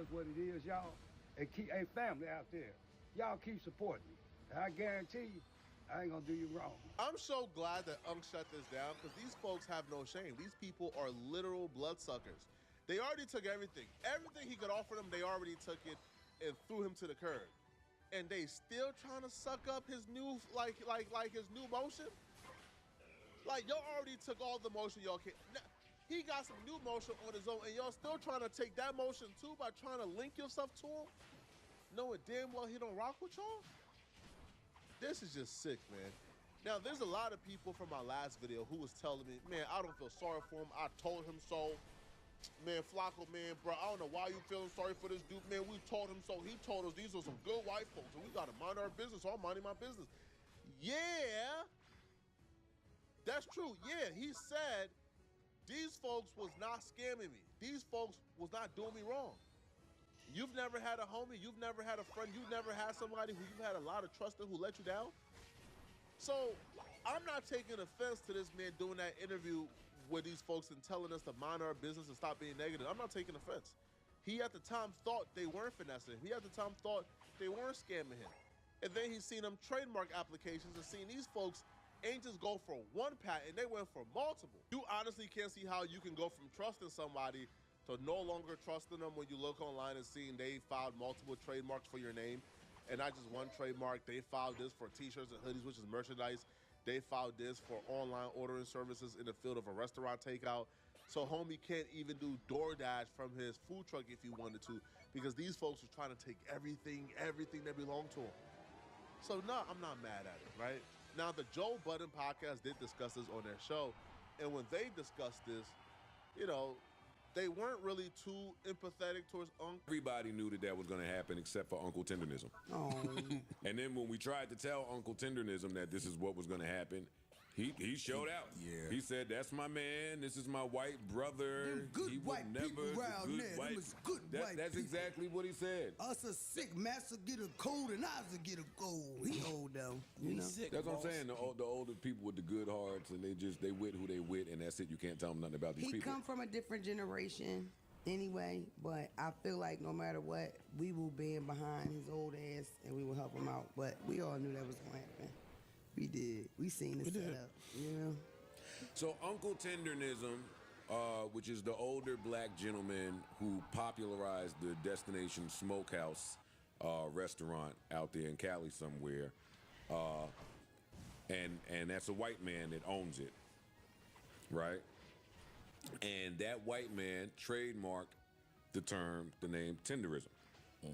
is what it is, y'all. And keep a family out there. Y'all keep supporting me. And I guarantee you, I ain't gonna do you wrong. I'm so glad that Unc shut this down because these folks have no shame. These people are literal bloodsuckers. They already took everything. Everything he could offer them, they already took it and threw him to the curb. And they still trying to suck up his new, like his new motion? Like, y'all already took all the motion y'all can. Now, he got some new motion on his own, and y'all still trying to take that motion too by trying to link yourself to him? Knowing damn well he don't rock with y'all? This is just sick, man. Now, there's a lot of people from my last video who was telling me, man, I don't feel sorry for him. I told him so. Man, Flacco, man, bro, I don't know why you feeling sorry for this dude. Man, we told him so. He told us these are some good white folks, and we got to mind our business, so I'm minding my business. Yeah, that's true. Yeah, he said these folks was not scamming me. These folks was not doing me wrong. You've never had a homie, you've never had a friend, you've never had somebody who you've had a lot of trust in who let you down. So I'm not taking offense to this man doing that interview with these folks and telling us to mind our business and stop being negative. I'm not taking offense. He at the time thought they weren't finessing him. He at the time thought they weren't scamming him. And then he's seen them trademark applications and seen these folks ain't just go for one patent, they went for multiple. You honestly can't see how you can go from trusting somebody to no longer trusting them when you look online and seeing they filed multiple trademarks for your name. And not just one trademark, they filed this for t-shirts and hoodies, which is merchandise. They filed this for online ordering services in the field of a restaurant takeout. So homie can't even do DoorDash from his food truck if he wanted to, because these folks are trying to take everything that belonged to him. So no, I'm not mad at it, right? Now, the Joe Budden podcast did discuss this on their show. And when they discussed this, you know, they weren't really too empathetic towards Unc. Everybody knew that was going to happen except for Uncle Tendernism. Oh. And then when we tried to tell Uncle Tendernism that this is what was going to happen, he showed out. Yeah. He said, "That's my man. This is my white brother. Them good he would white never people around there. Them is good white That's people. exactly what he said. Us a sick master get a cold and I will get a gold. He old though, you know. Sick, That's what I'm boss. saying. The older people with the good hearts, and they wit who they wit, and that's it. You can't tell them nothing about these He people. come from a different generation anyway, but I feel like no matter what, we will band behind his old ass and we will help him out. But we all knew that was gonna happen. We did. We seen the setup, you know. So Uncle Tendernism, which is the older black gentleman who popularized the Destination Smokehouse restaurant out there in Cali somewhere, and that's a white man that owns it, right? And that white man trademarked the name tenderism.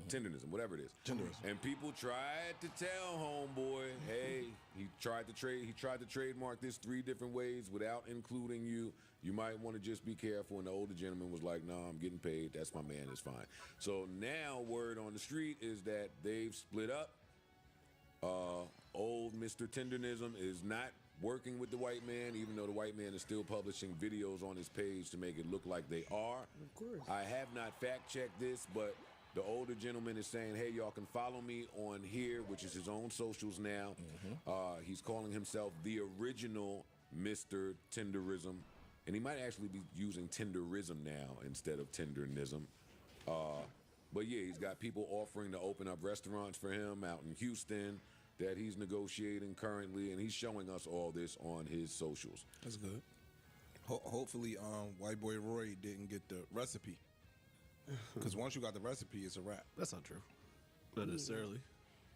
Tenderism, whatever it is. Tenderism. And people tried to tell homeboy, hey, he tried to trademark this 3 different ways without including you. You might want to just be careful. And the older gentleman was like, no, I'm getting paid. That's my man. It's fine. So word on the street is that they've split up. Old Mr. Tendernism is not working with the white man, even though the white man is still publishing videos on his page to make it look like they are. Of course. I have not fact-checked this, but the older gentleman is saying, hey, y'all can follow me on here, which is his own socials now. He's calling himself the original Mr. Tenderism. And he might actually be using tenderism now instead of tendernism. But yeah, he's got people offering to open up restaurants for him out in Houston that he's negotiating currently, and he's showing us all this on his socials. That's good. Hopefully, white boy Roy didn't get the recipe, because once you got the recipe, it's a wrap. That's not true. Not necessarily.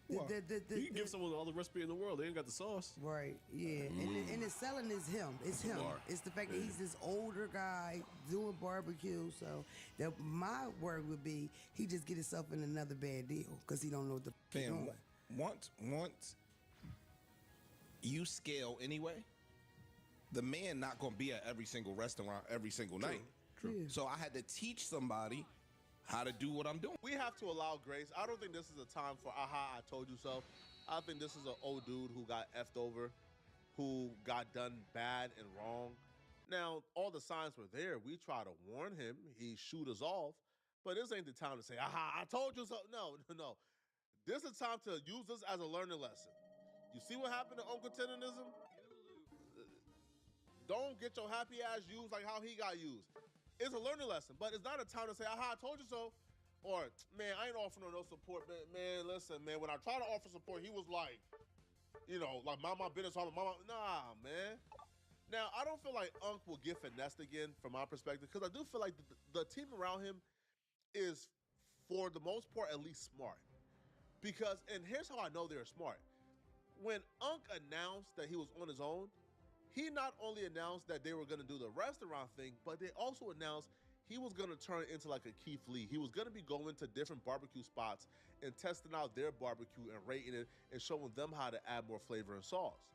The- You can give someone all the recipe in the world. They ain't got the sauce. Right, yeah. And the selling is him. It's him. Bar. It's the fact that he's this older guy doing barbecue. So my word would be he just get himself in another bad deal because he don't know what the he's Fam, doing. once you scale anyway, the man not gonna be at every single restaurant every single night. True. Yeah. So I had to teach somebody how to do what I'm doing. We have to allow grace. I don't think this is a time for, aha, I told you so. I think this is an old dude who got effed over, who got done bad and wrong. Now, all the signs were there. We try to warn him. He shoot us off. But this ain't the time to say, aha, I told you so. No. This is time to use this as a learning lesson. You see what happened to Uncle Tenderism? Don't get your happy ass used like how he got used. It's a learning lesson, but it's not a time to say, aha, I told you so. Or, man, I ain't offering no support. Man, listen, man, when I tried to offer support, he was like, you know, like, mind my business. Nah, man. Now, I don't feel like Unk will get finessed again from my perspective, because I do feel like the team around him is, for the most part, at least smart. Because, and here's how I know they're smart. When Unk announced that he was on his own, he not only announced that they were going to do the restaurant thing, but they also announced he was going to turn it into like a Keith Lee. He was going to be going to different barbecue spots and testing out their barbecue and rating it and showing them how to add more flavor and sauce.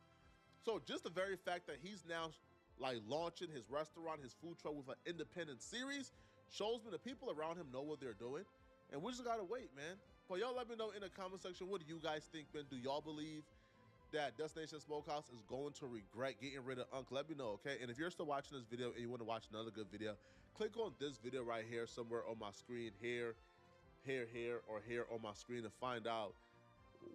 So just the very fact that he's now like launching his restaurant, his food truck with an independent series shows me the people around him know what they're doing. And we just got to wait, man. But y'all let me know in the comment section, what do you guys think, man? Do y'all believe that Destination Smokehouse is going to regret getting rid of Unk? Let me know, okay? And if you're still watching this video and you want to watch another good video, click on this video right here somewhere on my screen, here, or here on my screen, and find out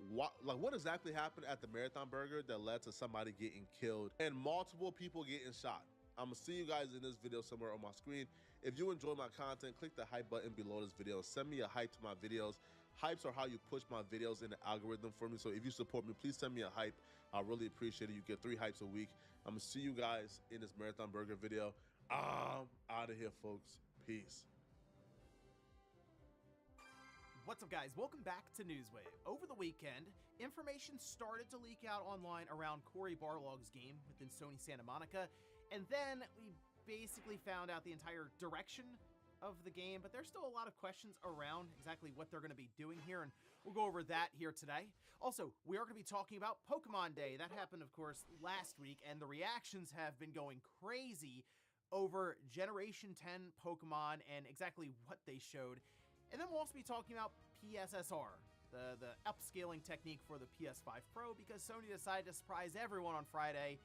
what exactly happened at the Marathon Burger that led to somebody getting killed and multiple people getting shot. I'm gonna see you guys in this video somewhere on my screen. If you enjoy my content, click the hype button below this video. Send me a hype to my videos. Hypes are how you push my videos in the algorithm for me. So if you support me, please send me a hype. I really appreciate it. You get 3 hypes a week. I'm gonna see you guys in this Marathon Burger video. I'm out of here, folks. Peace. What's up, guys? Welcome back to Newswave. Over the weekend, information started to leak out online around Cory Barlog's game within Sony Santa Monica, and then we basically found out the entire direction of the game, but there's still a lot of questions around exactly what they're going to be doing here, and we'll go over that here today. Also, we are going to be talking about Pokemon Day. That happened, of course, last week, and the reactions have been going crazy over Generation 10 Pokemon and exactly what they showed. And then we'll also be talking about PSSR, the upscaling technique for the PS5 Pro, because Sony decided to surprise everyone on Friday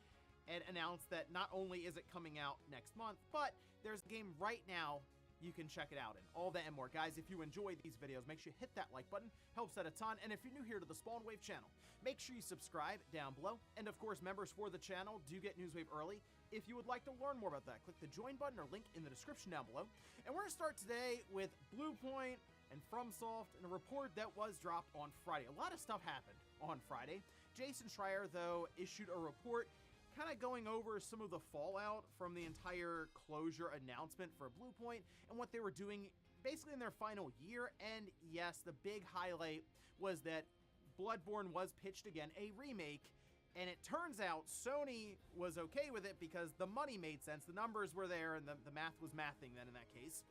and announce that not only is it coming out next month, but there's a game right now you can check it out in. All that and more. Guys, if you enjoy these videos, make sure you hit that like button. Helps out a ton. And if you're new here to the Spawn Wave channel, make sure you subscribe down below. And of course, members for the channel do get Newswave early. If you would like to learn more about that, click the join button or link in the description down below. And we're going to start today with Bluepoint and FromSoft and a report that was dropped on Friday. A lot of stuff happened on Friday. Jason Schreier, though, issued a report kind of going over some of the fallout from the entire closure announcement for Bluepoint and what they were doing basically in their final year. And yes, the big highlight was that Bloodborne was pitched again, a remake, and it turns out Sony was okay with it because the money made sense, the numbers were there, and the math was mathing then in that case.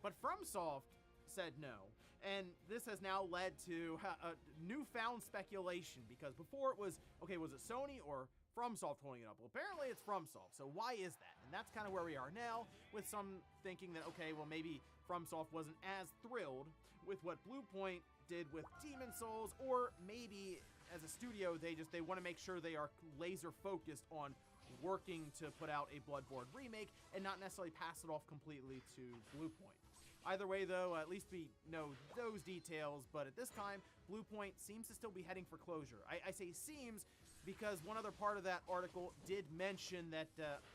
But FromSoft said no, and this has now led to a newfound speculation, because before it was, okay, was it Sony or FromSoft holding it up? Well, apparently it's FromSoft, so why is that? And that's kind of where we are now, with some thinking that, okay, well, maybe FromSoft wasn't as thrilled with what Bluepoint did with Demon Souls, or maybe as a studio, they want to make sure they are laser focused on working to put out a Bloodborne remake and not necessarily pass it off completely to Bluepoint. Either way, though, at least we know those details, but at this time, Bluepoint seems to still be heading for closure. I say seems because one other part of that article did mention that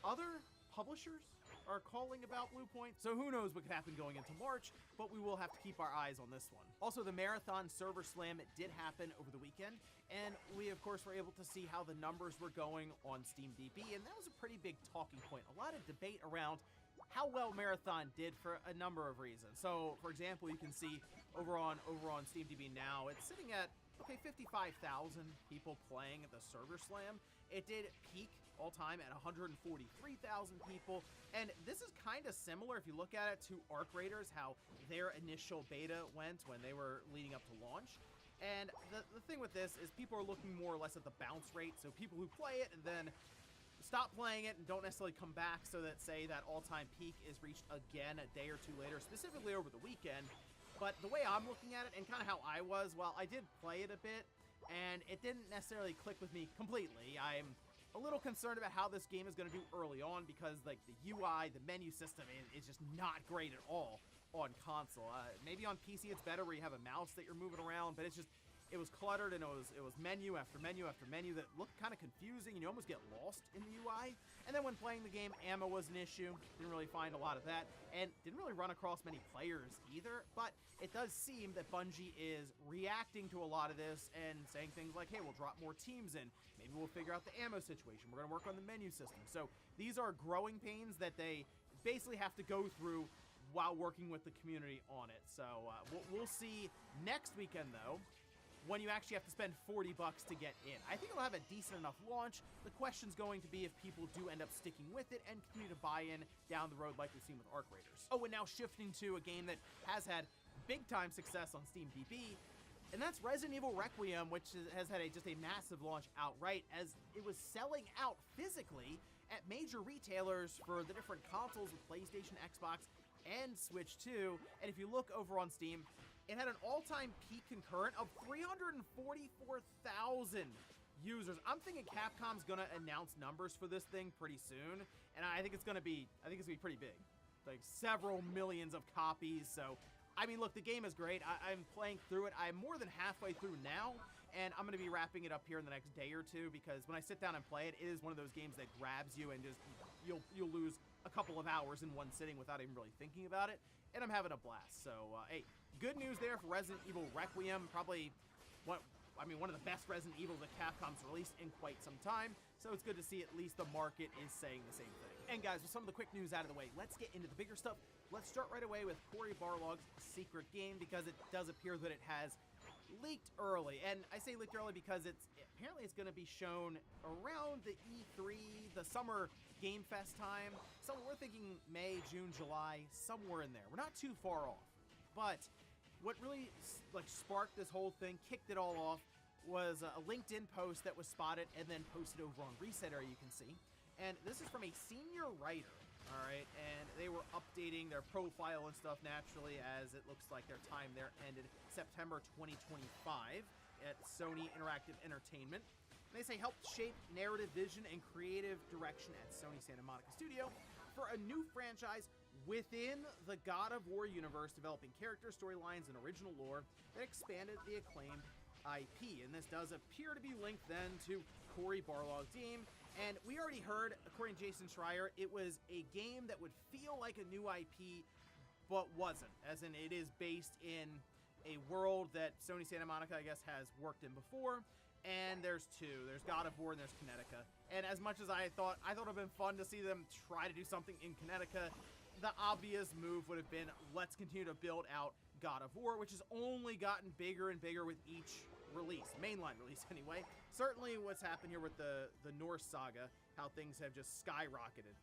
other publishers are calling about Bluepoint, so who knows what could happen going into March, but we will have to keep our eyes on this one. Also, the Marathon Server Slam did happen over the weekend, and we, of course, were able to see how the numbers were going on SteamDB, and that was a pretty big talking point. A lot of debate around how well Marathon did for a number of reasons. So, for example, you can see over on SteamDB now, it's sitting at, okay, 55,000 people playing at the Server Slam. It did peak all time at 143,000 people, and this is kind of similar if you look at it to Arc Raiders, how their initial beta went when they were leading up to launch. And the thing with this is people are looking more or less at the bounce rate, so people who play it and then stop playing it and don't necessarily come back, so that say that all-time peak is reached again a day or two later, specifically over the weekend. But the way I'm looking at it, and kind of how I was, well, I did play it a bit, and it didn't necessarily click with me completely. I'm a little concerned about how this game is going to do early on, because like the UI, the menu system is just not great at all on console. Maybe on PC it's better where you have a mouse that you're moving around, but it was cluttered, and it was menu after menu after menu that looked kind of confusing, and you almost get lost in the UI. And then when playing the game, ammo was an issue. Didn't really find a lot of that, and didn't really run across many players either. But it does seem that Bungie is reacting to a lot of this and saying things like, hey, we'll drop more teams in. Maybe we'll figure out the ammo situation. We're going to work on the menu system. So these are growing pains that they basically have to go through while working with the community on it. So we'll see next weekend, though, when you actually have to spend $40 to get in. I think it'll have a decent enough launch. The question's going to be if people do end up sticking with it and continue to buy in down the road like we've seen with Arc Raiders. Oh, and now shifting to a game that has had big-time success on Steam DB, and that's Resident Evil Requiem, which has had just a massive launch outright, as it was selling out physically at major retailers for the different consoles with PlayStation, Xbox, and Switch 2. And if you look over on Steam, it had an all-time peak concurrent of 344,000 users. I'm thinking Capcom's gonna announce numbers for this thing pretty soon, and I think it's gonna be pretty big, like several millions of copies. So, I mean, look, the game is great. I'm playing through it. I'm more than halfway through now, and I'm gonna be wrapping it up here in the next day or two, because when I sit down and play it, it is one of those games that grabs you and just you'll lose a couple of hours in one sitting without even really thinking about it, and I'm having a blast. So, hey, good news there for Resident Evil Requiem. Probably one of the best Resident Evils that Capcom's released in quite some time. So it's good to see at least the market is saying the same thing. And guys, with some of the quick news out of the way, let's get into the bigger stuff. Let's start right away with Cory Barlog's secret game, because it does appear that it has leaked early. And I say leaked early because apparently it's going to be shown around the E3, the summer Game Fest time. So we're thinking May, June, July, somewhere in there. We're not too far off. But what really sparked this whole thing, kicked it all off, was a LinkedIn post that was spotted and then posted over on Reset Area, you can see. And this is from a senior writer, all right? And they were updating their profile and stuff naturally, as it looks like their time there ended September 2025 at Sony Interactive Entertainment. And they say helped shape narrative vision and creative direction at Sony Santa Monica Studio for a new franchise within the God of War universe, developing characters, storylines, and original lore that expanded the acclaimed IP. And this does appear to be linked then to Cory Barlog's game. And we already heard, according to Jason Schreier, it was a game that would feel like a new IP, but wasn't. As in, it is based in a world that Sony Santa Monica, I guess, has worked in before. And there's two. There's God of War and there's Connecticut. And as much as I thought it would have been fun to see them try to do something in Connecticut, the obvious move would have been, let's continue to build out God of War, which has only gotten bigger and bigger with each release, mainline release anyway. Certainly what's happened here with the Norse saga, how things have just skyrocketed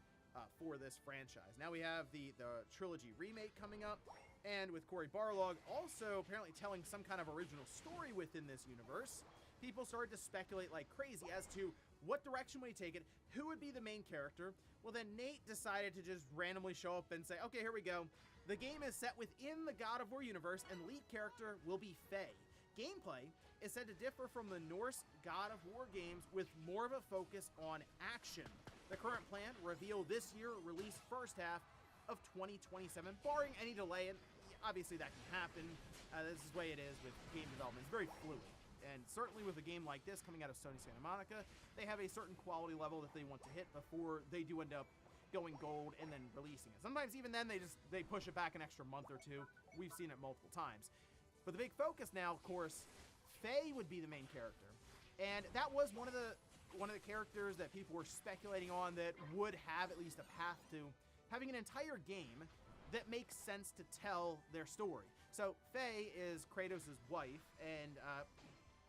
for this franchise. Now we have the trilogy remake coming up, and with Cory Barlog also apparently telling some kind of original story within this universe. People started to speculate like crazy as to what direction would he take it, who would be the main character. Well, then Nate decided to just randomly show up and say, okay, here we go. The game is set within the God of War universe, and the lead character will be Faye. Gameplay is said to differ from the Norse God of War games with more of a focus on action. The current plan, reveal this year, release first half of 2027, barring any delay, and obviously that can happen. This is the way it is with game development. It's very fluid. And certainly with a game like this coming out of Sony Santa Monica, they have a certain quality level that they want to hit before they do end up going gold and then releasing it. Sometimes even then they push it back an extra month or two. We've seen it multiple times. But the big focus now, of course, Faye would be the main character. And that was one of the characters that people were speculating on that would have at least a path to having an entire game that makes sense to tell their story. So Faye is Kratos' wife, and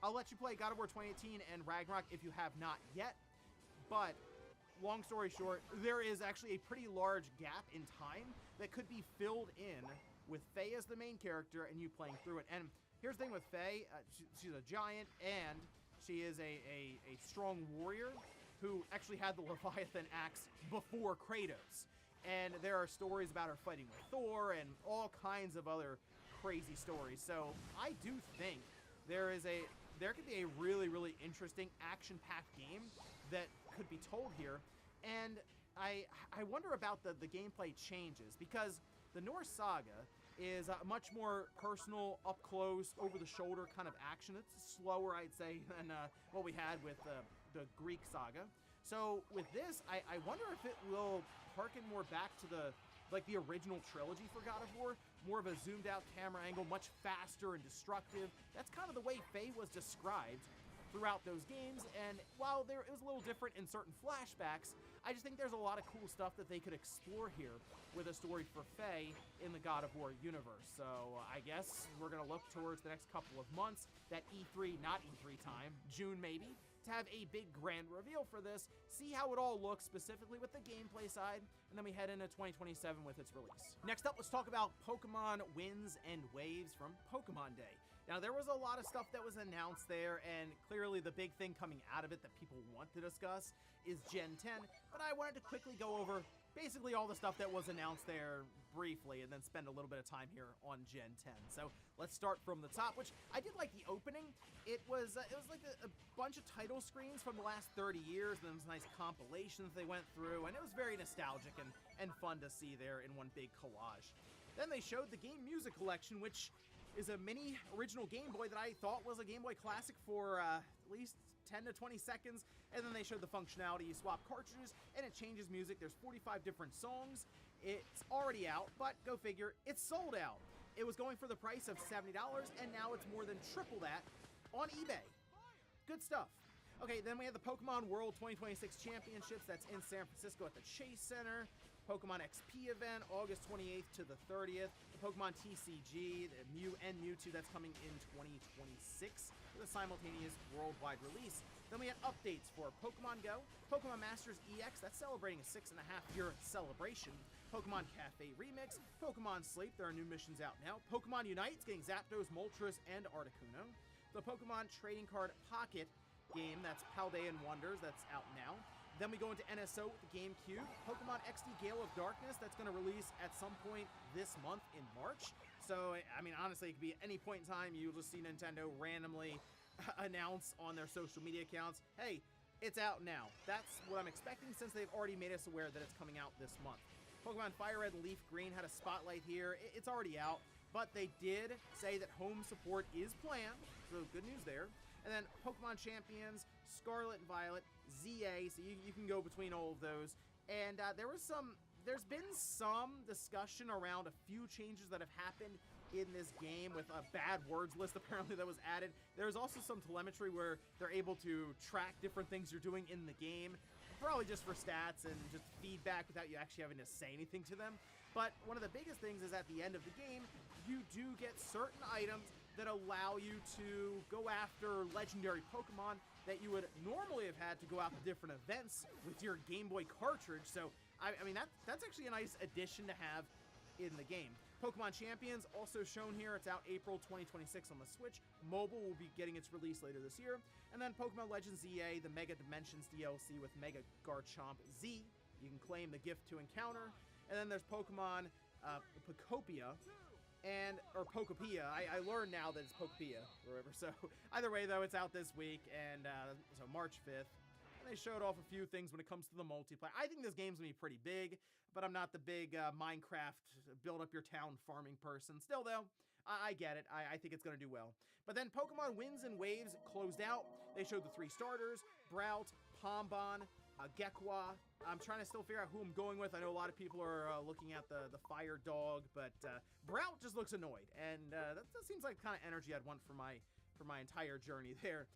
I'll let you play God of War 2018 and Ragnarok if you have not yet, but long story short, there is actually a pretty large gap in time that could be filled in with Faye as the main character and you playing through it. And here's the thing with Faye, she's a giant, and she is a strong warrior who actually had the Leviathan axe before Kratos. And there are stories about her fighting with Thor and all kinds of other crazy stories. So I do think there could be a really, really interesting action-packed game that could be told here. And I wonder about the gameplay changes, because the Norse saga is much more personal, up close, over-the-shoulder kind of action. It's slower, I'd say, than what we had with the Greek saga. So with this, I wonder if it will harken more back to the original trilogy for God of War, more of a zoomed out camera angle, much faster and destructive. That's kind of the way Faye was described throughout those games, and while it was a little different in certain flashbacks, I just think there's a lot of cool stuff that they could explore here with a story for Faye in the God of War universe. So I guess we're gonna look towards the next couple of months, that E3, not E3 time, June maybe, to have a big grand reveal for this, see how it all looks specifically with the gameplay side, and then we head into 2027 with its release. Next up, let's talk about Pokemon Winds and Waves from Pokemon Day. Now, there was a lot of stuff that was announced there, and clearly the big thing coming out of it that people want to discuss is Gen 10, but I wanted to quickly go over basically all the stuff that was announced there briefly, and then spend a little bit of time here on Gen 10. So let's start from the top, which I did like the opening. It was like a bunch of title screens from the last 30 years, and there was nice compilations they went through, and it was very nostalgic and fun to see there in one big collage. Then they showed the Game Music Collection, which is a mini original Game Boy that I thought was a Game Boy classic for at least 10 to 20 seconds, and then they showed the functionality. You swap cartridges, and it changes music. There's 45 different songs. It's already out, but go figure, it's sold out. It was going for the price of $70, and now it's more than triple that on eBay. Good stuff. Okay, then we have the Pokemon World 2026 Championships. That's in San Francisco at the Chase Center. Pokemon XP event, August 28th to the 30th. The Pokemon TCG, the Mew and Mewtwo, that's coming in 2026 with a simultaneous worldwide release. Then we had updates for Pokemon Go, Pokemon Masters EX, that's celebrating a 6.5-year celebration. Pokemon Cafe Remix, Pokemon Sleep, there are new missions out now. Pokemon Unite, it's getting Zapdos, Moltres, and Articuno. The Pokemon Trading Card Pocket game, that's Paldean Wonders, that's out now. Then we go into NSO with the GameCube. Pokemon XD Gale of Darkness, that's going to release at some point this month in March. So, I mean, honestly, it could be at any point in time. You'll just see Nintendo randomly announce on their social media accounts, hey, it's out now. That's what I'm expecting since they've already made us aware that it's coming out this month. Pokemon Fire Red and Leaf Green had a spotlight here. It's already out, but they did say that home support is planned, so good news there. And then Pokemon Champions, Scarlet and Violet, ZA, so you can go between all of those. And there's been some discussion around a few changes that have happened in this game with a bad words list apparently that was added. There's also some telemetry where they're able to track different things you're doing in the game, probably just for stats and just feedback without you actually having to say anything to them. But one of the biggest things is at the end of the game, you do get certain items that allow you to go after legendary Pokemon that you would normally have had to go out to different events with your Game Boy cartridge. So, I mean, that's actually a nice addition to have in the game. Pokemon Champions also shown here. It's out April 2026 on the Switch. Mobile will be getting its release later this year. And then Pokemon Legends ZA, the Mega Dimensions DLC with Mega Garchomp Z. You can claim the gift to encounter. And then there's Pokemon Pokopia. Or Pokopia. I learned now that it's Pokopia, or whatever. So either way, though, it's out this week, and so March 5th. And they showed off a few things when it comes to the multiplayer. I think this game's gonna be pretty big, but I'm not the big Minecraft build up your town farming person. Still, though, I get it. I think it's gonna do well. But then Pokemon Winds and Waves closed out. They showed the 3 starters: Brout, Pombon, Gekwa. I'm trying to still figure out who I'm going with. I know a lot of people are looking at the Fire Dog, but Brout just looks annoyed, and that seems like the kind of energy I'd want for my entire journey there.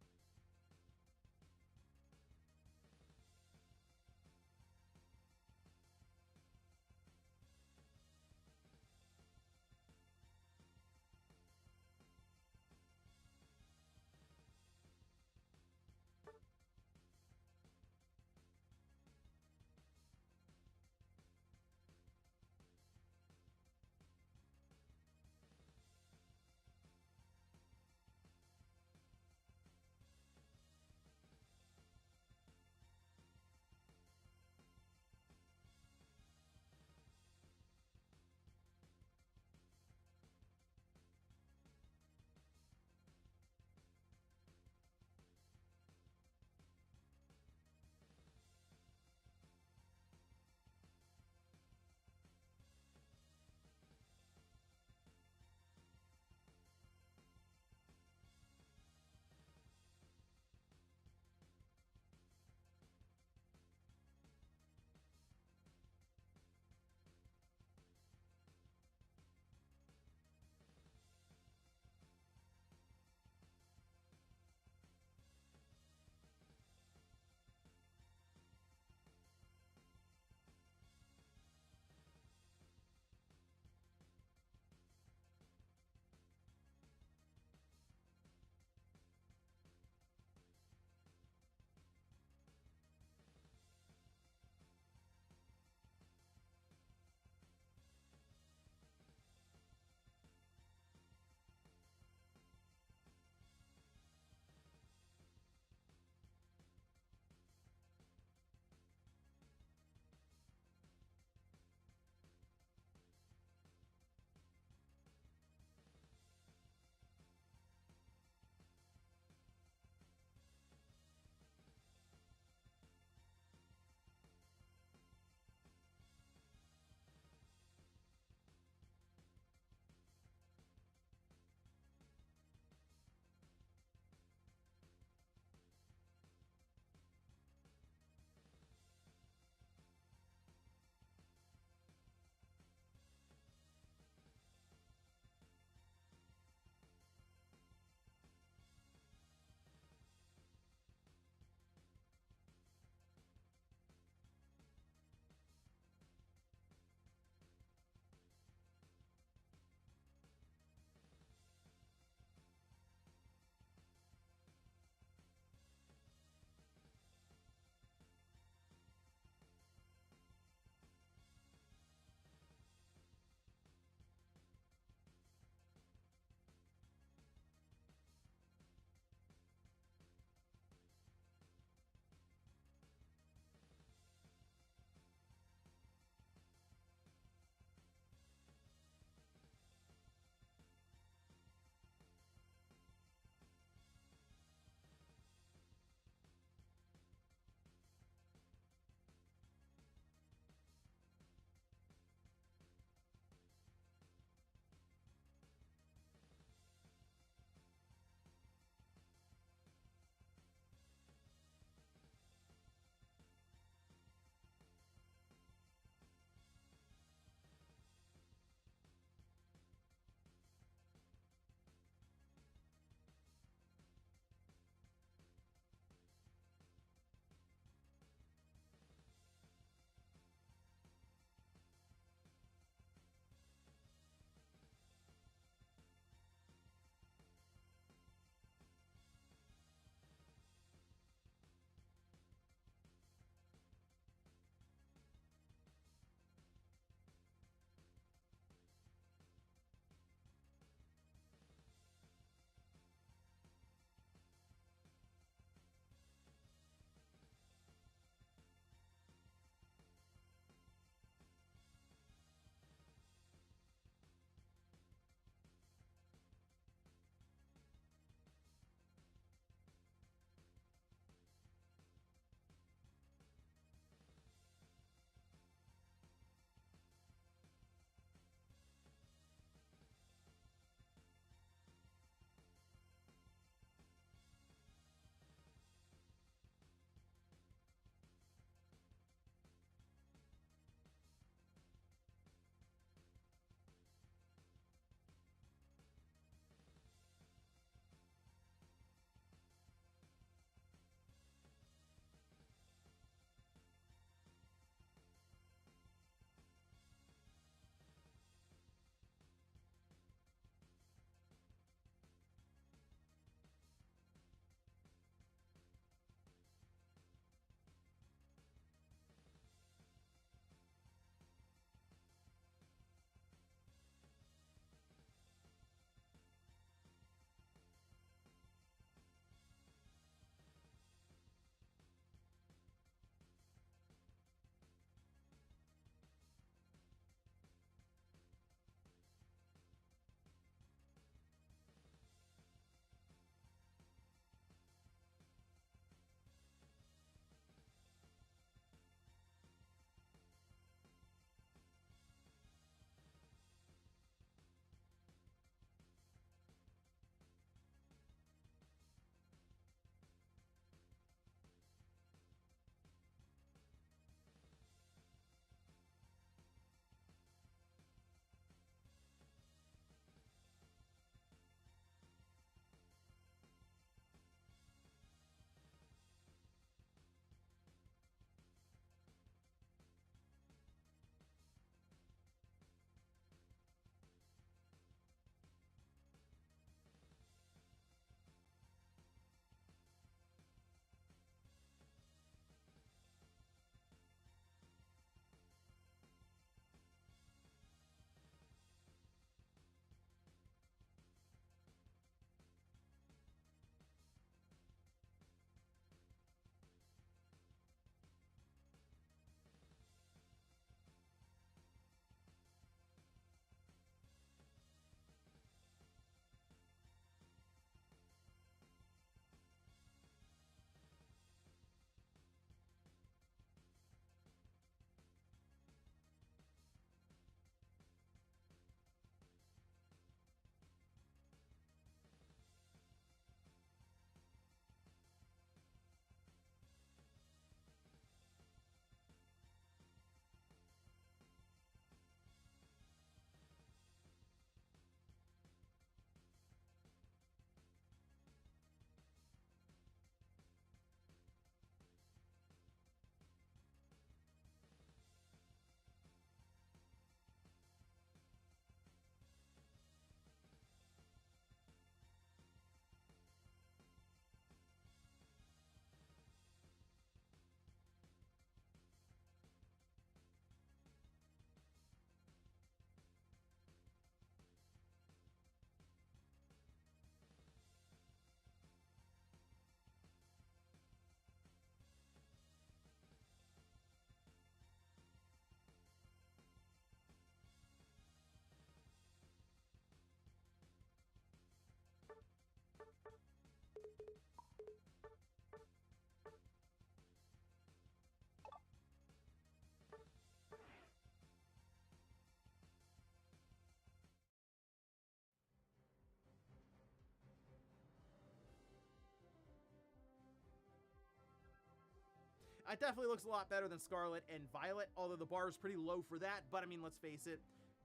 It definitely looks a lot better than Scarlet and Violet, although the bar is pretty low for that. But I mean, let's face it,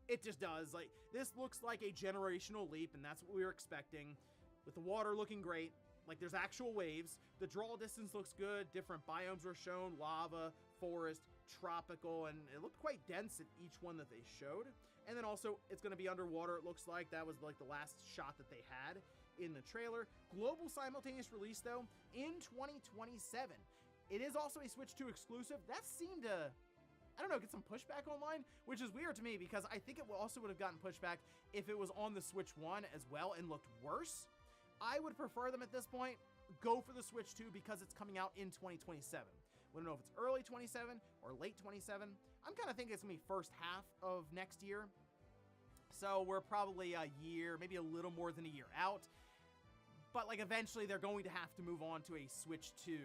it just does. Like, this looks like a generational leap, and that's what we were expecting. With the water looking great, like there's actual waves. The draw distance looks good. Different biomes were shown: lava, forest, tropical, and it looked quite dense at each one that they showed. And then also, it's going to be underwater, it looks like. That was like the last shot that they had in the trailer. Global simultaneous release, though, in 2027. It is also a Switch 2 exclusive. That seemed to, I don't know, get some pushback online, which is weird to me because I think it also would have gotten pushback if it was on the Switch 1 as well and looked worse. I would prefer them at this point go for the Switch 2 because it's coming out in 2027. We don't know if it's early 27 or late 27. I'm kind of thinking it's going to be first half of next year. So we're probably a year, maybe a little more than a year out. But like eventually they're going to have to move on to a Switch 2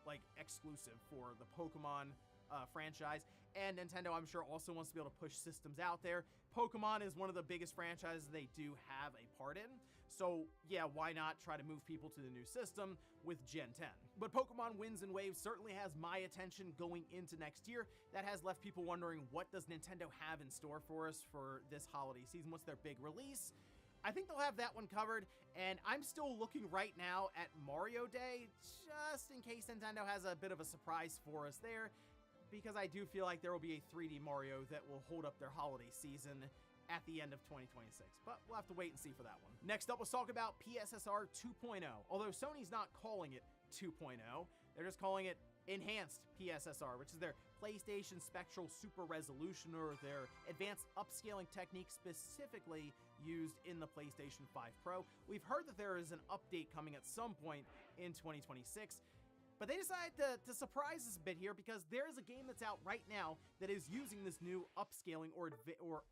like exclusive for the Pokemon franchise. And Nintendo, I'm sure, also wants to be able to push systems out there. Pokemon is one of the biggest franchises they do have a part in. So yeah, why not try to move people to the new system with Gen 10? But Pokemon Winds and Waves certainly has my attention going into next year. That has left people wondering, what does Nintendo have in store for us for this holiday season? What's their big release? I think they'll have that one covered, and I'm still looking right now at Mario Day, just in case Nintendo has a bit of a surprise for us there, because I do feel like there will be a 3D Mario that will hold up their holiday season at the end of 2026, but we'll have to wait and see for that one. Next up, let's talk about PSSR 2.0. Although Sony's not calling it 2.0, they're just calling it Enhanced PSSR, which is their PlayStation Spectral Super Resolution, or their advanced upscaling technique specifically used in the PlayStation 5 Pro. We've heard that there is an update coming at some point in 2026, but they decided to surprise us a bit here because there is a game that's out right now that is using this new upscaling or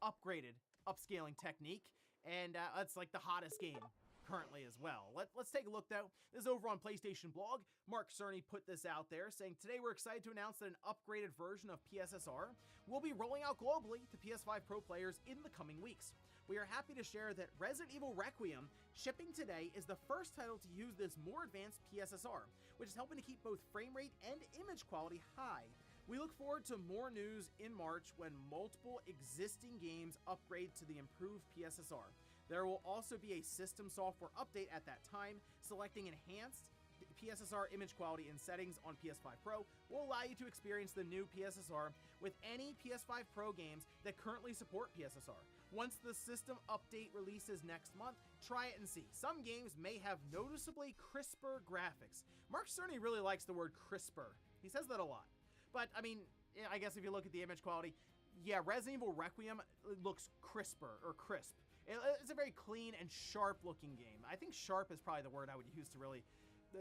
upgraded upscaling technique, and it's like the hottest game currently as well. Let's take a look though. This is over on PlayStation Blog. Mark Cerny put this out there saying, today we're excited to announce that an upgraded version of PSSR will be rolling out globally to PS5 Pro players in the coming weeks. We are happy to share that Resident Evil Requiem shipping today is the first title to use this more advanced PSSR, which is helping to keep both frame rate and image quality high. We look forward to more news in March when multiple existing games upgrade to the improved PSSR. There will also be a system software update at that time. Selecting enhanced PSSR image quality in settings on PS5 Pro will allow you to experience the new PSSR with any PS5 Pro games that currently support PSSR. Once the system update releases next month, try it and see. Some games may have noticeably crisper graphics. Mark Cerny really likes the word crisper. He says that a lot. But, I mean, I guess if you look at the image quality, yeah, Resident Evil Requiem looks crisper, or crisp. It's a very clean and sharp looking game. I think sharp is probably the word I would use to really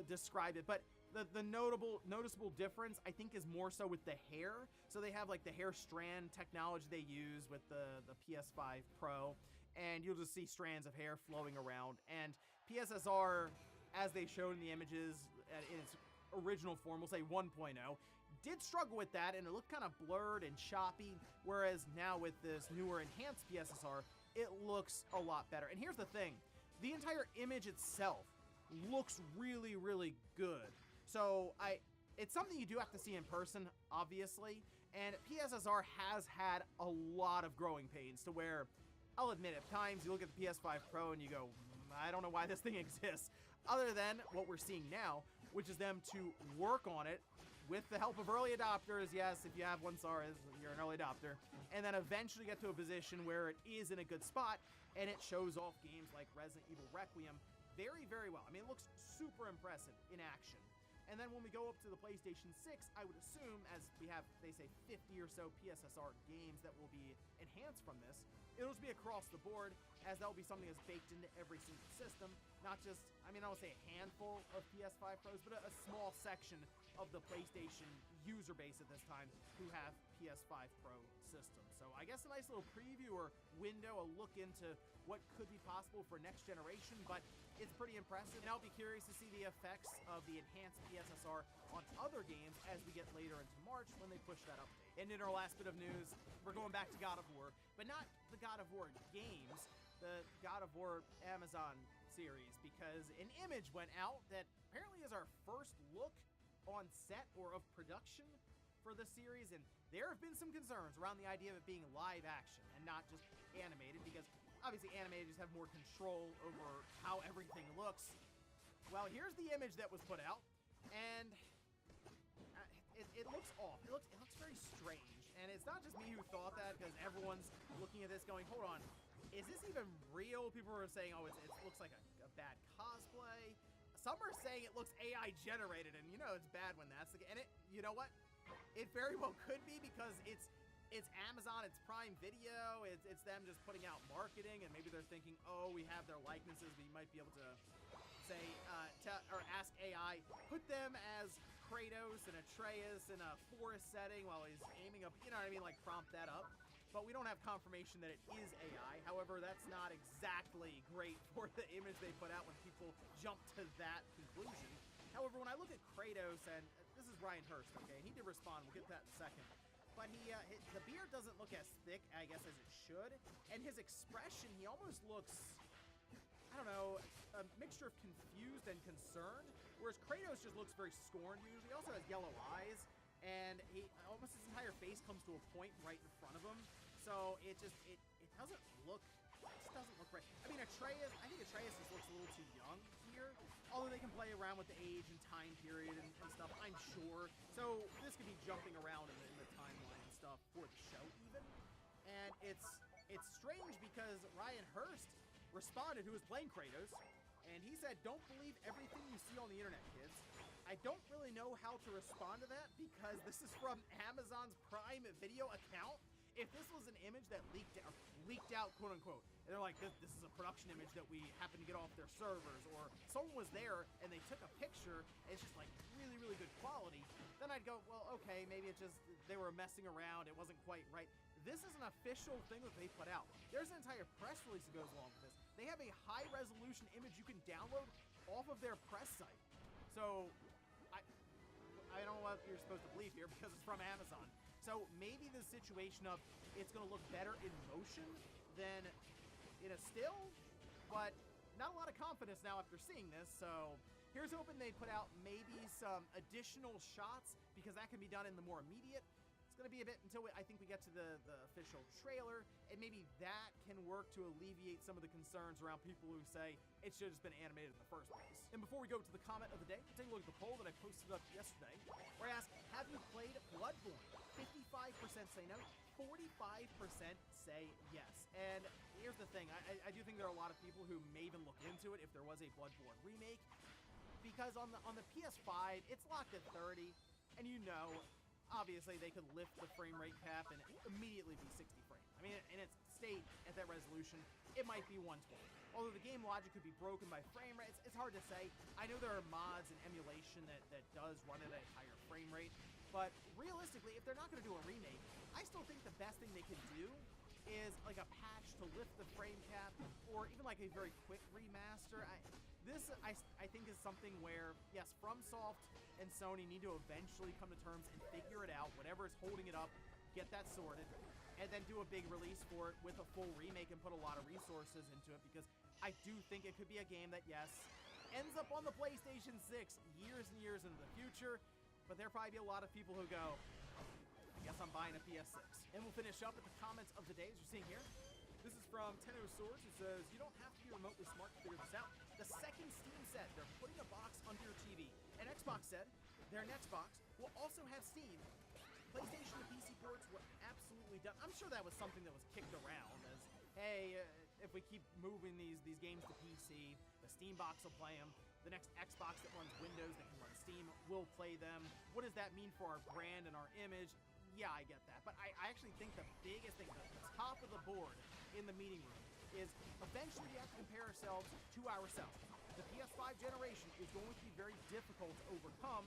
describe it, but the noticeable difference I think is more so with the hair. So they have like the hair strand technology they use with the PS5 Pro, and you'll just see strands of hair flowing around. And PSSR, as they showed in the images in its original form, we'll say 1.0, did struggle with that, and it looked kind of blurred and choppy, whereas now with this newer enhanced PSSR, it looks a lot better. And here's the thing, the entire image itself looks really, really good. So it's something you do have to see in person, obviously, and PSSR has had a lot of growing pains to where, I'll admit, at times you look at the PS5 Pro and you go, I don't know why this thing exists, other than what we're seeing now, which is them to work on it with the help of early adopters. Yes, if you have one, sorry, you're an early adopter. And then eventually get to a position where it is in a good spot, and it shows off games like Resident Evil Requiem very, very well. I mean, it looks super impressive in action. And then when we go up to the PlayStation 6, I would assume, as we have, they say, 50 or so PSSR games that will be enhanced from this, it'll just be across the board, as that will be something that's baked into every single system. Not just, I mean, I don't say a handful of PS5 Pros, but a small section of the PlayStation user base at this time who have PS5 Pro systems. So I guess a nice little preview or window, a look into what could be possible for next generation, but it's pretty impressive. And I'll be curious to see the effects of the enhanced PSSR on other games as we get later into March when they push that update. And in our last bit of news, we're going back to God of War, but not the God of War games, the God of War Amazon series, because an image went out that apparently is our first look on set or of production for the series, and there have been some concerns around the idea of it being live action and not just animated, because obviously animators have more control over how everything looks. Well, here's the image that was put out, and it looks off. It looks very strange, and it's not just me who thought that, because everyone's looking at this going, hold on, is this even real? People are saying, oh, it looks like a bad cosplay. Some are saying it looks AI generated, and you know it's bad when that's the case. And you know what? It very well could be, because it's Amazon, it's Prime Video, it's them just putting out marketing, and maybe they're thinking, oh, we have their likenesses, we might be able to say, or ask AI, put them as Kratos and Atreus in a forest setting while he's aiming up, you know what I mean, like prompt that up. But we don't have confirmation that it is AI. However, that's not exactly great for the image they put out when people jump to that conclusion. However, when I look at Kratos, and this is Ryan Hurst, okay, he did respond, we'll get to that in a second, but the beard doesn't look as thick, I guess, as it should, and his expression, he almost looks, I don't know, a mixture of confused and concerned, whereas Kratos just looks very scorned usually. He also has yellow eyes, and almost his entire face comes to a point right in front of him, so it doesn't look right. I mean, I think Atreus just looks a little too young here, although they can play around with the age and time period and stuff, I'm sure. So this could be jumping around in the timeline and stuff for the show even. And it's strange because Ryan Hurst responded, who was playing Kratos, and he said, don't believe everything you see on the internet, kids. I don't really know how to respond to that because this is from Amazon's Prime Video account. If this was an image that leaked out, quote unquote, and they're like, this is a production image that we happen to get off their servers, or someone was there and they took a picture and it's just like really, really good quality, then I'd go, well, okay, maybe it's just they were messing around, it wasn't quite right. This is an official thing that they put out. There's an entire press release that goes along with this. They have a high resolution image you can download off of their press site. So I don't know what you're supposed to believe here because it's from Amazon. So maybe the situation of it's going to look better in motion than in a still, but not a lot of confidence now after seeing this. So here's hoping they put out maybe some additional shots, because that can be done in the more immediate. It's going to be a bit until I think we get to the official trailer, and maybe that can work to alleviate some of the concerns around people who say it should have just been animated in the first place. And before we go to the comment of the day, take a look at the poll that I posted up yesterday, where I asked, have you played Bloodborne? 55% say no, 45% say yes. And here's the thing, I do think there are a lot of people who may even look into it if there was a Bloodborne remake, because on the PS5, it's locked at 30, and you know, obviously they could lift the frame rate cap and immediately be 60 frames. I mean, in its state at that resolution, it might be 120. Although the game logic could be broken by frame rate, it's hard to say. I know there are mods and emulation that does run at a higher frame rate, but realistically, if they're not going to do a remake, I still think the best thing they could do is like a patch to lift the frame cap, or even like a very quick remaster. I think is something where, yes, FromSoft and Sony need to eventually come to terms and figure it out, whatever is holding it up, get that sorted, and then do a big release for it with a full remake and put a lot of resources into it, because I do think it could be a game that, yes, ends up on the PlayStation 6 years and years into the future, but there'll probably be a lot of people who go, I guess I'm buying a PS6. And we'll finish up with the comments of the day, as you're seeing here. This is from Tenno Swords, who says, you don't have to be remotely smart to figure this out. The second Steam set, they're putting a box under your TV. And Xbox said their next box will also have Steam. PlayStation to PC ports were absolutely done. I'm sure that was something that was kicked around as, hey, if we keep moving these games to PC, the Steam box will play them. The next Xbox that runs Windows that can run Steam will play them. What does that mean for our brand and our image? Yeah, I get that. But I actually think the biggest thing, the top of the board in the meeting room, is eventually we have to compare ourselves to ourselves. The PS5 generation is going to be very difficult to overcome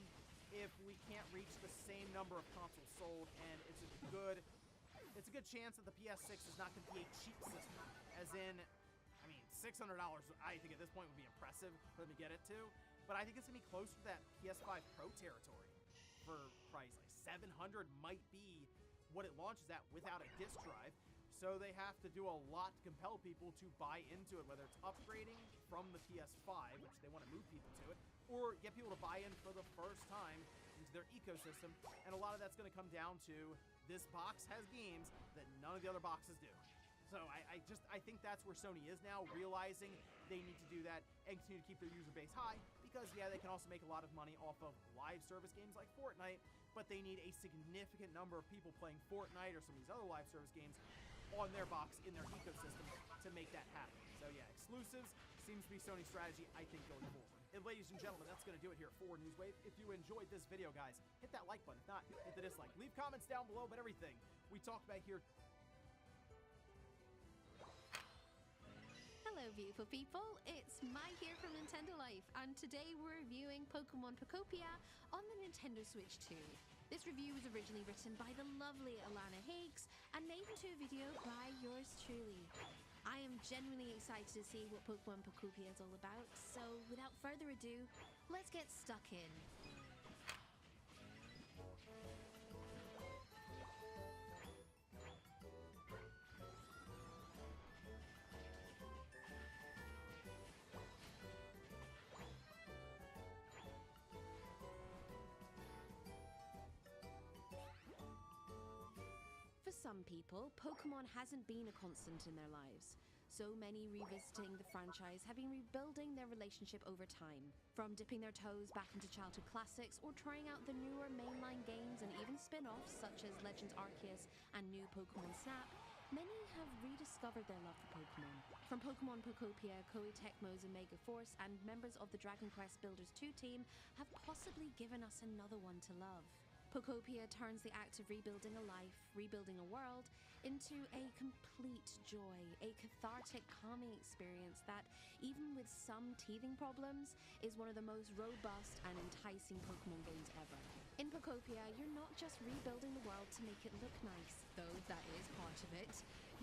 if we can't reach the same number of consoles sold, and it's a good chance that the PS6 is not going to be a cheap system. As in, I mean, $600 I think at this point would be impressive for them to get it to, but I think it's going to be close to that PS5 Pro territory for price. Like $700 might be what it launches at without a disc drive. So they have to do a lot to compel people to buy into it, whether it's upgrading from the PS5, which they want to move people to it, or get people to buy in for the first time into their ecosystem. And a lot of that's going to come down to this box has games that none of the other boxes do. So I think that's where Sony is now, realizing they need to do that and continue to keep their user base high, because yeah, they can also make a lot of money off of live service games like Fortnite, but they need a significant number of people playing Fortnite or some of these other live service games on their box, in their ecosystem, to make that happen. So yeah, exclusives seems to be Sony's strategy, I think, going forward. And ladies and gentlemen, that's going to do it here for Newswave. If you enjoyed this video, guys, hit that like button. If not, hit the dislike. Leave comments down below, but everything we talked about here. Hello, beautiful people. It's Mai here from Nintendo Life, and today we're reviewing Pokemon Pokopia on the Nintendo Switch 2. This review was originally written by the lovely Alana Hakes and made into a video by yours truly. I am genuinely excited to see what Pokemon Pokopia is all about, so without further ado, let's get stuck in. For some people, Pokemon hasn't been a constant in their lives. So many revisiting the franchise have been rebuilding their relationship over time. From dipping their toes back into childhood classics or trying out the newer mainline games and even spin-offs such as Legends Arceus and new Pokemon Snap, many have rediscovered their love for Pokemon. From Pokemon Pokopia, Koei Tecmo's Omega Force and members of the Dragon Quest Builders 2 team have possibly given us another one to love. Pokopia turns the act of rebuilding a life, rebuilding a world, into a complete joy, a cathartic, calming experience that, even with some teething problems, is one of the most robust and enticing Pokemon games ever. In Pokopia, you're not just rebuilding the world to make it look nice, though that is part of it.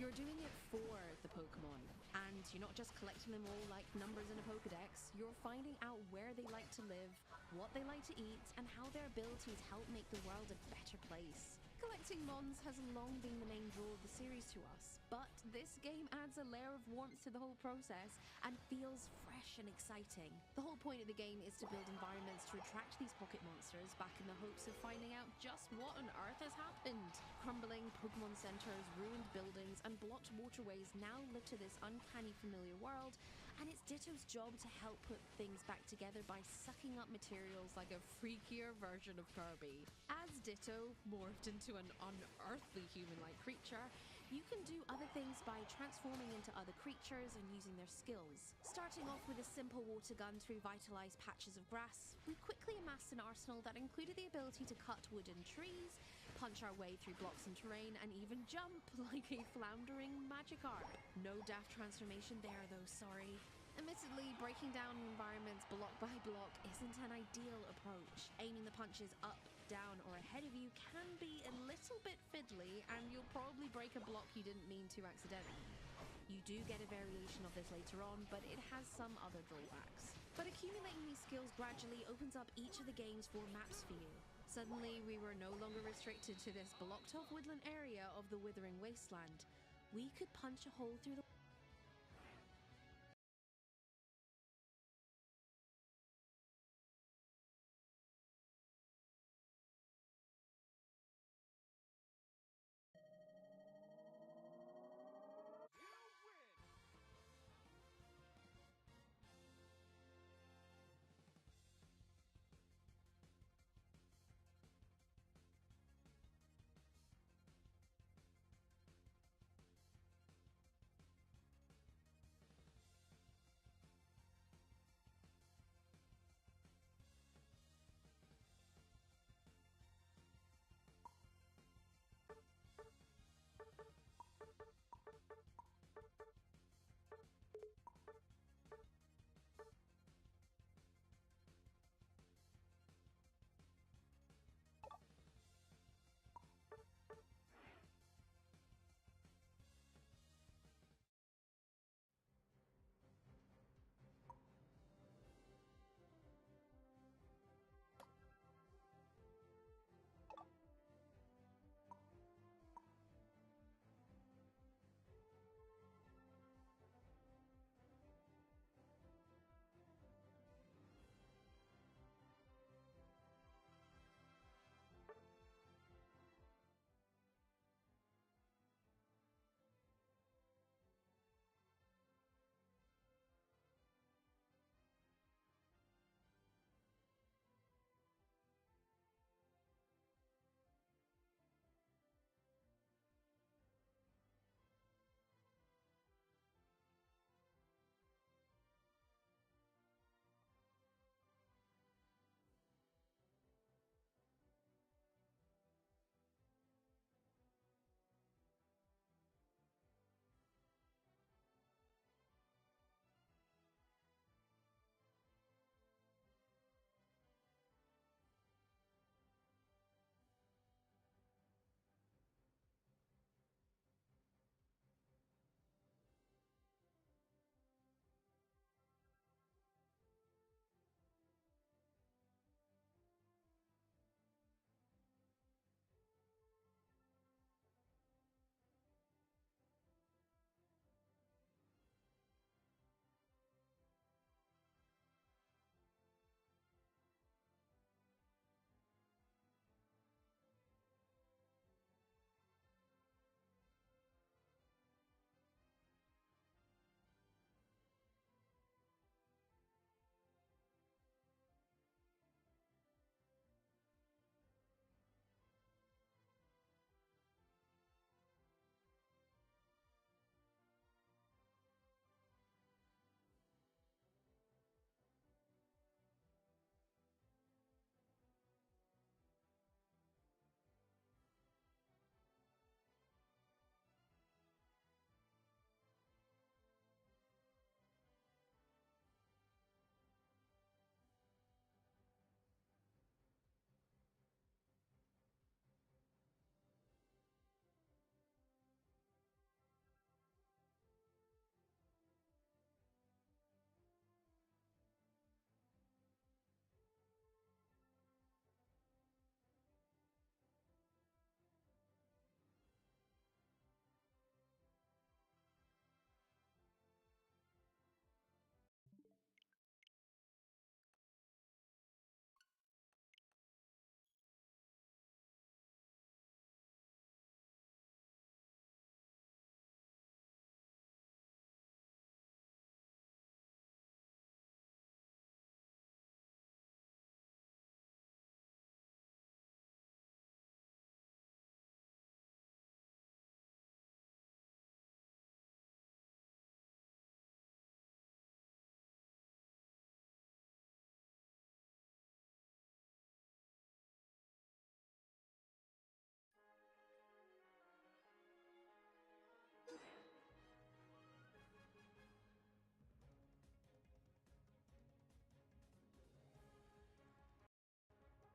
You're doing it for the Pokemon. And you're not just collecting them all like numbers in a Pokedex, you're finding out where they like to live, what they like to eat, and how their abilities help make the world a better place. Collecting Mons has long been the main draw of the series to us, but this game adds a layer of warmth to the whole process and feels fresh and exciting. The whole point of the game is to build environments to attract these pocket monsters back in the hopes of finding out just what on earth has happened. Crumbling Pokemon centers, ruined buildings, and blocked waterways now live to this uncanny familiar world, and it's Ditto's job to help put things back together by sucking up materials like a freakier version of Kirby. As Ditto morphed into an unearthly human-like creature, you can do other things by transforming into other creatures and using their skills. Starting off with a simple water gun to revitalize patches of grass, we quickly amassed an arsenal that included the ability to cut wooden trees, punch our way through blocks and terrain, and even jump like a floundering Magikarp. No daft transformation there though, sorry. Admittedly, breaking down environments block by block isn't an ideal approach. Aiming the punches up, down, or ahead of you can be a little bit fiddly, and you'll probably break a block you didn't mean to accidentally. You do get a variation of this later on, but it has some other drawbacks. But accumulating these skills gradually opens up each of the game's 4 maps for you. Suddenly, we were no longer restricted to this blocked-off woodland area of the Withering Wasteland. We could punch a hole through the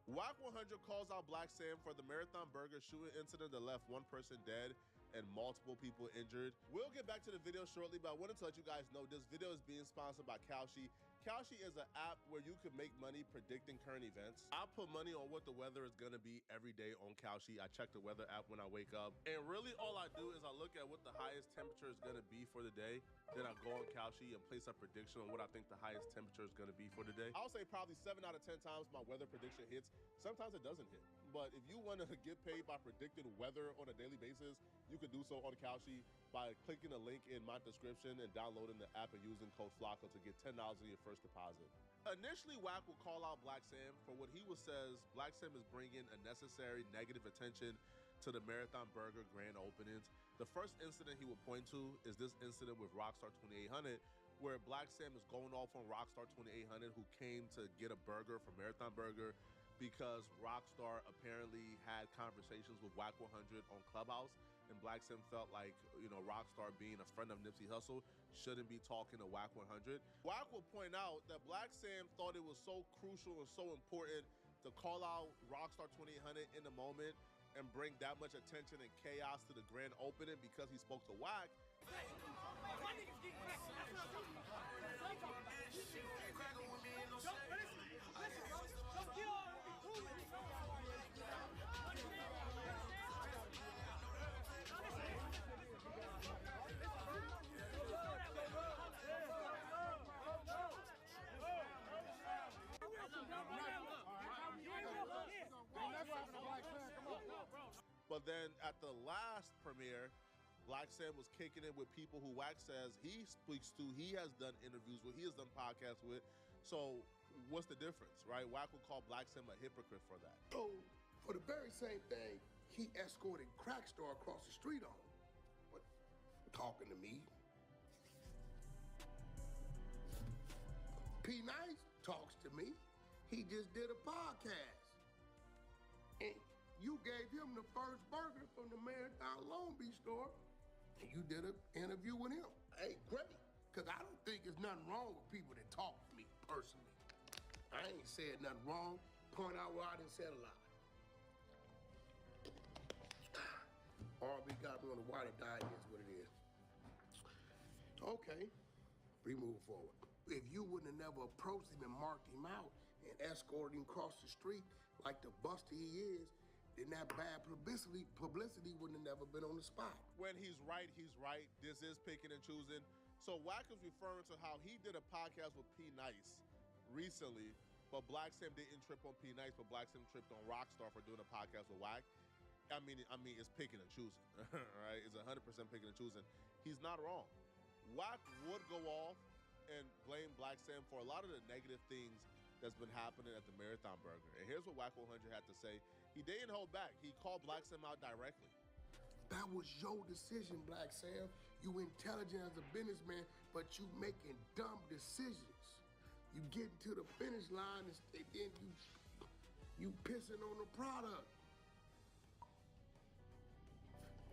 Wack 100 calls out Black Sam for the Marathon Burger shooting incident that left one person dead and multiple people injured. We'll get back to the video shortly, but I wanted to let you guys know this video is being sponsored by Kalshi. Kalshi is an app where you can make money predicting current events. I put money on what the weather is gonna be every day on Kalshi. I check the weather app when I wake up. And really all I do is I look at what the highest temperature is gonna be for the day. Then I go on Kalshi and place a prediction on what I think the highest temperature is gonna be for the day. I'll say probably 7 out of 10 times my weather prediction hits. Sometimes it doesn't hit. But if you wanna get paid by predicting weather on a daily basis, you can do so on Kalshi by clicking the link in my description and downloading the app and using code FLACO to get $10 on your first deposit. Initially, Wack will call out Black Sam for what he says Black Sam is bringing unnecessary negative attention to the Marathon Burger grand openings. The first incident he will point to is this incident with Rockstar 2800, where Black Sam is going off on Rockstar 2800, who came to get a burger from Marathon Burger because Rockstar apparently had conversations with Wack 100 on Clubhouse, and Black Sam felt like, you know, Rockstar being a friend of Nipsey Hussle shouldn't be talking to Wack 100. Wack will point out that Black Sam thought it was so crucial and so important to call out Rockstar 2800 in the moment and bring that much attention and chaos to the grand opening because he spoke to Wack. But then at the last premiere, Black Sam was kicking it with people who Wack says he speaks to, he has done interviews with, he has done podcasts with. So what's the difference, right? Wack will call Black Sam a hypocrite for that. So for the very same thing, he escorted Crackstar across the street on him. But talking to me. P Nice talks to me. He just did a podcast. And you gave him the first burger from the Marathon Long Beach store, and you did an interview with him. Hey, great, because I don't think there's nothing wrong with people that talk to me personally. I ain't said nothing wrong. Point out where I done said a lot. RB got me on the water diet, is what it is. Okay, we move forward. If you wouldn't have never approached him and marked him out and escorted him across the street like the buster he is, then that bad publicity wouldn't have never been on the spot. When he's right, he's right. This is picking and choosing. So Wack is referring to how he did a podcast with P Nice recently, but Black Sam didn't trip on P Nice, but Black Sam tripped on Rockstar for doing a podcast with Wack. I mean, it's picking and choosing, right? It's 100% picking and choosing. He's not wrong. Wack would go off and blame Black Sam for a lot of the negative things that's been happening at the Marathon Burger. And here's what Wack 100 had to say. He didn't hold back. He called Black Sam out directly. That was your decision, Black Sam. You intelligent as a businessman, but you making dumb decisions. You getting to the finish line and then you pissing on the product.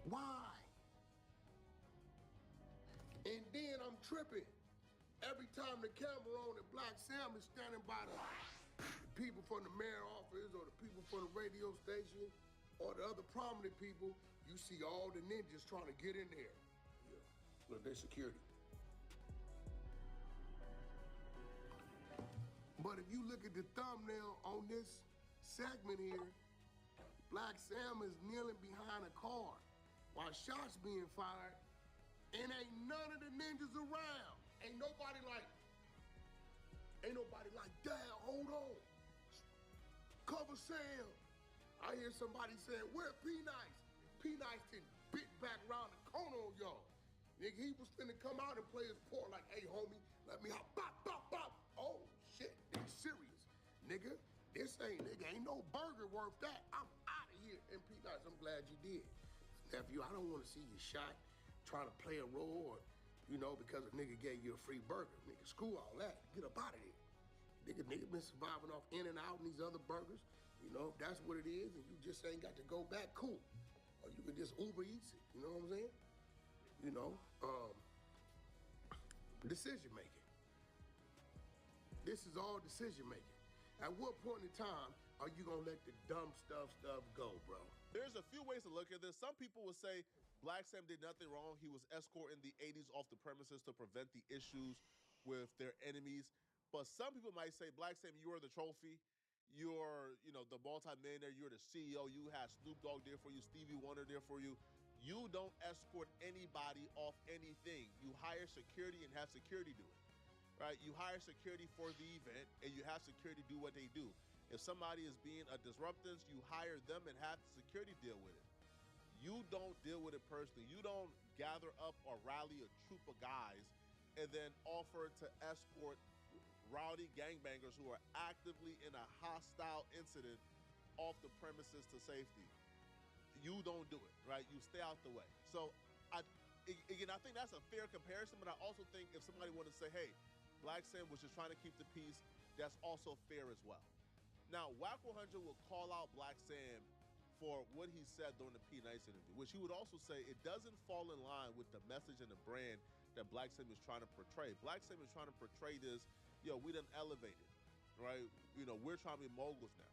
Why? And then I'm tripping. Every time the camera on and Black Sam is standing by the people from the mayor office or the people from the radio station or the other prominent people, you see all the ninjas trying to get in there. Yeah, look, they're security. But if you look at the thumbnail on this segment here, Black Sam is kneeling behind a car while shots being fired, and ain't none of the ninjas around. Ain't nobody like, Dad, hold on. Cover Sam. I hear somebody saying, where P Nice? P Nice done bit back around the corner on y'all. Nigga, he was finna come out and play his part like, hey, homie, let me out. Bop, bop, bop. Oh, shit, they serious. Nigga, ain't no burger worth that. I'm out of here. And P Nice, I'm glad you did. Nephew, I don't want to see you shot trying to play a role or, you know, because a nigga gave you a free burger. Nigga, screw all that. Get up out of here. Nigga been surviving off In-N-Out and these other burgers. You know, if that's what it is and you just ain't got to go back, cool. Or you can just Uber Eats it. You know what I'm saying? You know, decision making. This is all decision making. At what point in time are you gonna let the dumb stuff go, bro? There's a few ways to look at this. Some people would say Black Sam did nothing wrong. He was escorting the 80s off the premises to prevent the issues with their enemies. But some people might say, Black Sam, you are the trophy. You're, the multi-millionaire. You're the CEO. You have Snoop Dogg there for you, Stevie Wonder there for you. You don't escort anybody off anything. You hire security and have security do it, right? You hire security for the event and you have security do what they do. If somebody is being a disruptance, you hire them and have the security deal with it. You don't deal with it personally. You don't gather up or rally a troop of guys and then offer to escort rowdy gangbangers who are actively in a hostile incident off the premises to safety. You don't do it, right? You stay out the way. So, I think that's a fair comparison, but I also think if somebody wanted to say, hey, Black Sam was just trying to keep the peace, that's also fair as well. Now, Wack 100 will call out Black Sam for what he said during the P. Nice interview, which he would also say it doesn't fall in line with the message and the brand that Black Sam is trying to portray. Black Sam is trying to portray this, we done elevated, right? We're trying to be moguls now.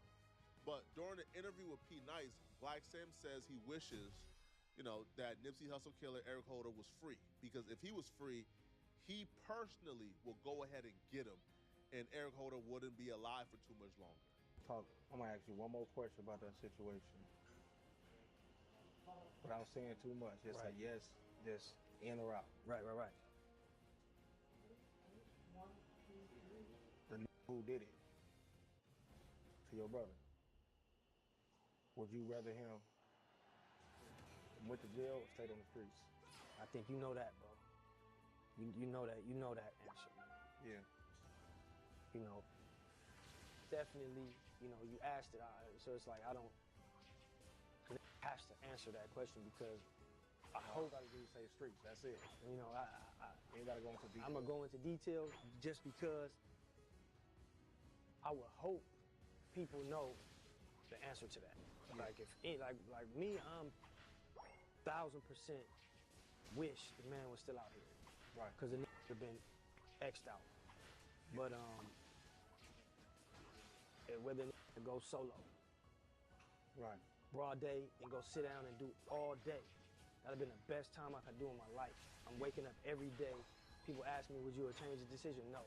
But during the interview with P. Nice, Black Sam says he wishes, that Nipsey Hussle Killer Eric Holder was free. Because if he was free, he personally will go ahead and get him, and Eric Holder wouldn't be alive for too much longer. I'm gonna ask you one more question about that situation. Without saying too much, just say yes, just in or out. Right. The who did it to your brother, would you rather him went to jail or stayed on the streets? I think you know that, bro. You know that answer. Yeah. Definitely, you asked it, so it's like I have to answer that question because I hope I gotta say streets. That's it. I ain't gotta go into detail. I'm gonna go into detail just because I would hope people know the answer to that. Yeah. Like me, I'm 1,000% wish the man was still out here. Right. Because the nigga have been X'd out. But whether to go solo. Right. Broad day and go sit down and do all day. That'd have been the best time I could do in my life. I'm waking up every day. People ask me, would you have changed the decision? No.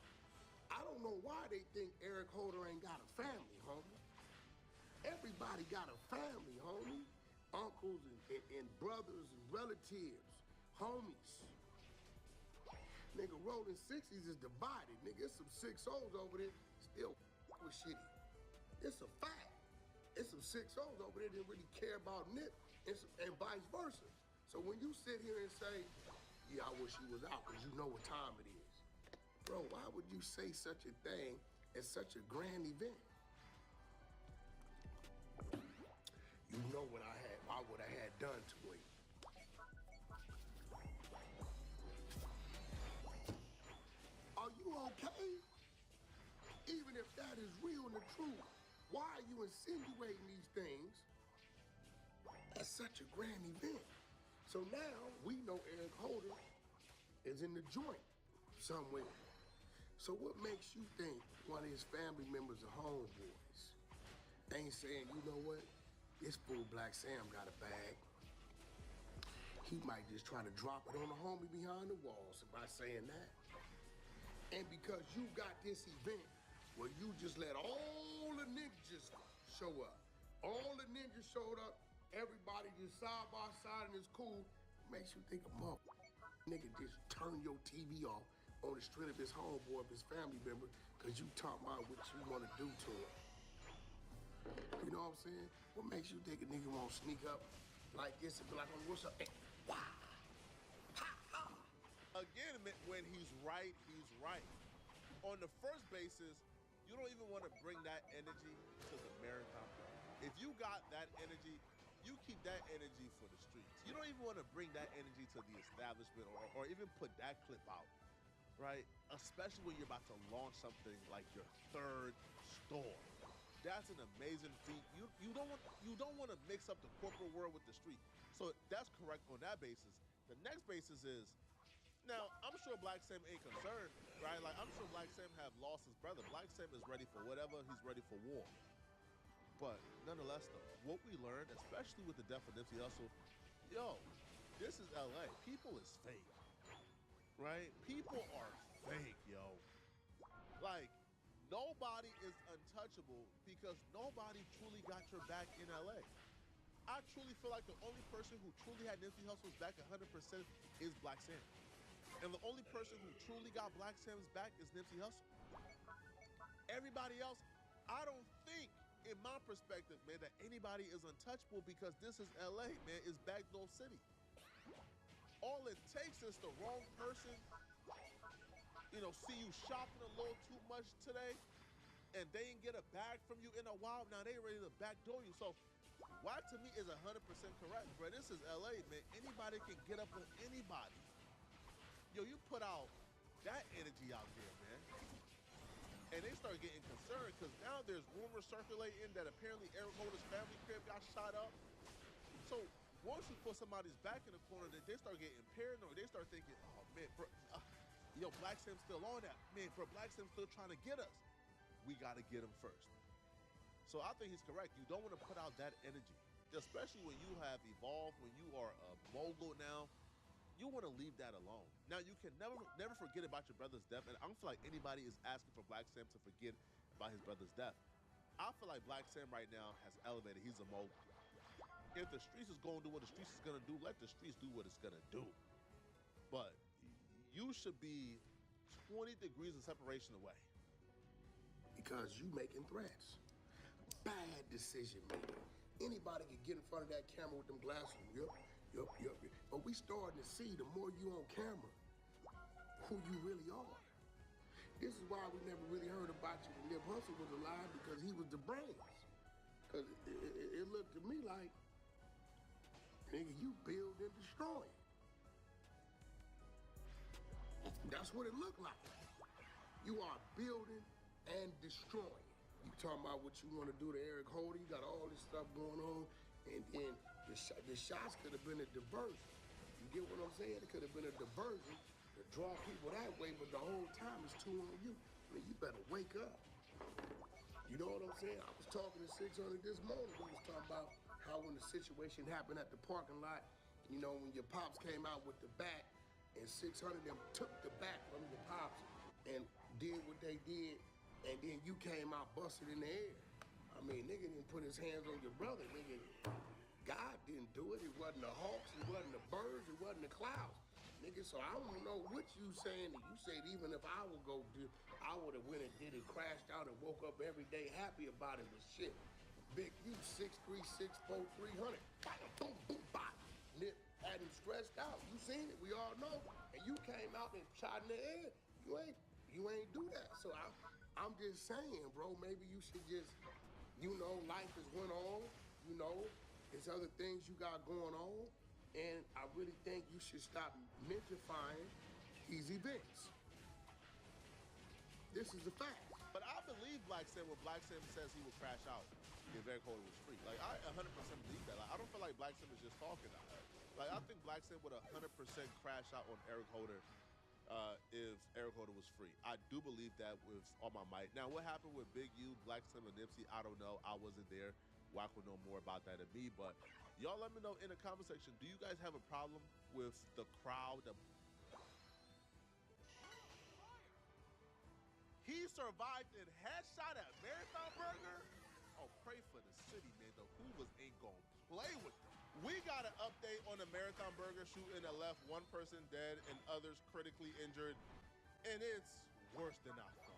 I don't know why they think Eric Holder ain't got a family, homie. Everybody got a family, homie. Uncles and brothers and relatives, homies. Nigga, rolling 60s is divided. Nigga, there's some 6-0s over there still with shitty. It's a fact. It's some 6-0s over there that didn't really care about Nip and vice versa. So when you sit here and say, yeah, I wish he was out because you know what time it is. Bro, why would you say such a thing at such a grand event? You know what I would have had done to him. Are you okay? Even if that is real and the truth, why are you insinuating these things at such a grand event? So now we know Eric Holder is in the joint somewhere. So what makes you think one of his family members or homeboys ain't saying, you know what? This fool Black Sam got a bag. He might just try to drop it on the homie behind the walls by saying that. And because you got this event where you just let all the ninjas show up. All the ninjas showed up, everybody just side by side and it's cool. Makes you think a nigga just turn your TV off on the strength of his homeboy, of his family member, because you talking about what you want to do to him. You know what I'm saying? What makes you think a nigga won't sneak up like this and be like, oh, what's up? Hey, wow. Ha, ha. Again, when he's right, he's right. On the first basis, you don't even want to bring that energy to the marathon. If you got that energy, you keep that energy for the streets. You don't even want to bring that energy to the establishment or even put that clip out, right? Especially when you're about to launch something like your third store. That's an amazing feat. You don't want to mix up the corporate world with the street. So that's correct on that basis. The next basis is Now, I'm sure Black Sam ain't concerned, right? Like, I'm sure Black Sam have lost his brother. Black Sam is ready for whatever. He's ready for war. But nonetheless, though, what we learned, especially with the death of Nipsey Hussle, yo, this is LA. People is fake, right? People are fake, yo. Like, nobody is untouchable because nobody truly got your back in LA. I truly feel like the only person who truly had Nipsey Hussle's back 100% is Black Sam. And the only person who truly got Black Sam's back is Nipsey Hussle. Everybody else, I don't think, in my perspective, man, that anybody is untouchable because this is LA, man. It's Backdoor City. All it takes is the wrong person, you know, see you shopping a little too much today, and they didn't get a bag from you in a while. Now they ready to backdoor you. So why to me is 100% correct, bro. This is LA, man. Anybody can get up on anybody. Yo, you put out that energy out there, man. And they start getting concerned because now there's rumors circulating that apparently Eric Holder's family crib got shot up. So once you put somebody's back in the corner, they start getting paranoid. They start thinking, oh, man, bro, yo, Black Sam's still on that. Man, bro, Black Sam's still trying to get us. We got to get him first. So I think he's correct. You don't want to put out that energy, especially when you have evolved, when you are a mogul now. You want to leave that alone. Now, you can never forget about your brother's death, and I don't feel like anybody is asking for Black Sam to forget about his brother's death. I feel like Black Sam right now has elevated. He's a mogul. If the streets is going to do what the streets is going to do, let the streets do what it's going to do. But you should be 20 degrees of separation away. Because you making threats. Bad decision making. Anybody can get in front of that camera with them glasses. Yup. But we starting to see the more you on camera, who you really are. This is why we never really heard about you when Nip Hussle was alive, because he was the brains. Because it looked to me like, nigga, you build and destroy. That's what it looked like. You are building and destroying. You talking about what you want to do to Eric Holder, you got all this stuff going on, and then the shots could have been a diversion. You get what I'm saying? It could have been a diversion to draw people that way, but the whole time it's two on you. I mean, you better wake up. You know what I'm saying? I was talking to 600 this morning. We was talking about how when the situation happened at the parking lot, you know, when your pops came out with the bat, and 600 of them took the bat from your pops and did what they did, and then you came out busted in the air. I mean, nigga didn't put his hands on your brother, nigga. God didn't do it. It wasn't the Hawks, it wasn't the birds, it wasn't the clouds. Nigga, so I don't know what you saying. You said even if I would go do, I would have went and did it, crashed out and woke up every day happy about it, but shit. Big, you 6'3", 6'4", 300. Boom, boom, bop. Nip had him stressed out. You seen it, we all know. And you came out and shot in the air. You ain't do that. So I'm just saying, bro, maybe you should just, you know, life has went on, you know. There's other things you got going on, and I really think you should stop mystifying these events. This is a fact. But I believe Black Sam when Black Sam says he would crash out if Eric Holder was free. Like, I 100% believe that. Like, I don't feel like Black Sam is just talking that. Like, I think Black Sam would 100% crash out on Eric Holder if Eric Holder was free. I do believe that with all my might. Now, what happened with Big U, Black Sam, and Nipsey, I don't know. I wasn't there. Wack would know more about that than me, but y'all let me know in the comment section, do you guys have a problem with the crowd? He survived in headshot at Marathon Burger? Oh, pray for the city, man. The Hoovers ain't gonna play with them. We got an update on the Marathon Burger shooting that left one person dead and others critically injured, and it's worse than I thought.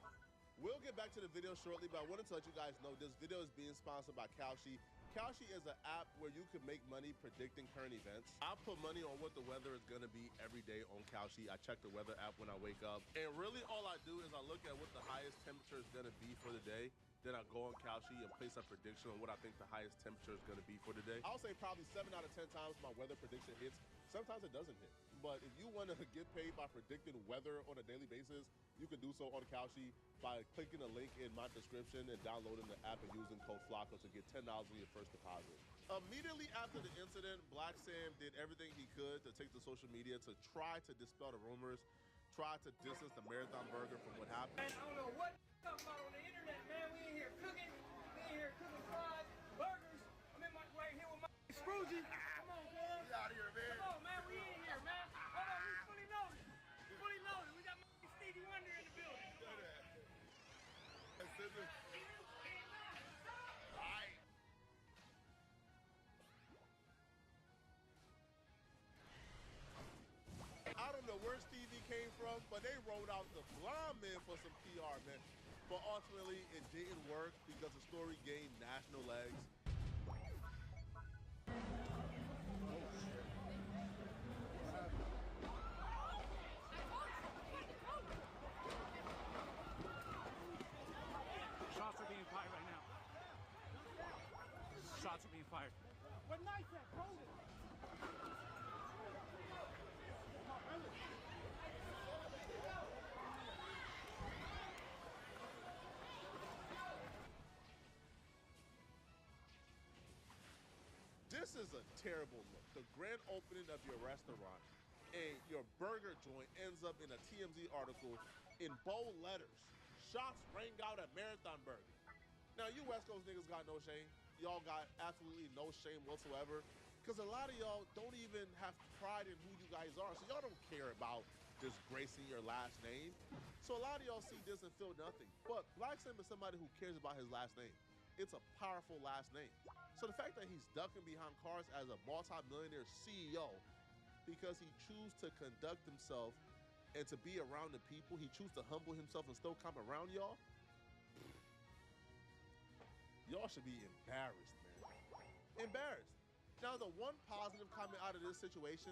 We'll get back to the video shortly, but I wanted to let you guys know this video is being sponsored by Kalshi. Kalshi is an app where you can make money predicting current events. I put money on what the weather is gonna be every day on Kalshi. I check the weather app when I wake up. And really all I do is I look at what the highest temperature is gonna be for the day. Then I go on Kalshi and place a prediction on what I think the highest temperature is gonna be for the day. I'll say probably 7 out of 10 times my weather prediction hits. Sometimes it doesn't hit. But if you want to get paid by predicting weather on a daily basis, you can do so on Kalshi by clicking the link in my description and downloading the app and using code FLACO to get $10 on your first deposit. Immediately after the incident, Black Sam did everything he could to take to social media to try to dispel the rumors, try to distance the Marathon Burger from what happened. Man, I don't know what talking about on the internet, man. We in here cooking. We in here cooking fries, burgers. I'm in my right here with my Scroogey. Come on, man. Get out of here, man. Come on, man. We in here, man. Hold on, we fully loaded. Fully loaded. We got my Stevie Wonder in the building. I don't know where Stevie came from, but they rolled out the Blonde Man for some PR, man. But ultimately, it didn't work because the story gained national legs. Shots are being fired right now. Shots are being fired. What knife at? Hold it. This is a terrible look. The grand opening of your restaurant and your burger joint ends up in a TMZ article in bold letters. Shots rang out at Marathon Burger. Now, you West Coast niggas got no shame. Y'all got absolutely no shame whatsoever because a lot of y'all don't even have pride in who you guys are. So y'all don't care about disgracing your last name. So a lot of y'all see this and feel nothing. But Black Sam is somebody who cares about his last name. It's a powerful last name. So the fact that he's ducking behind cars as a multi-millionaire CEO because he chooses to conduct himself and to be around the people, he chooses to humble himself and still come around y'all, y'all should be embarrassed, man. Embarrassed. Now, the one positive coming out of this situation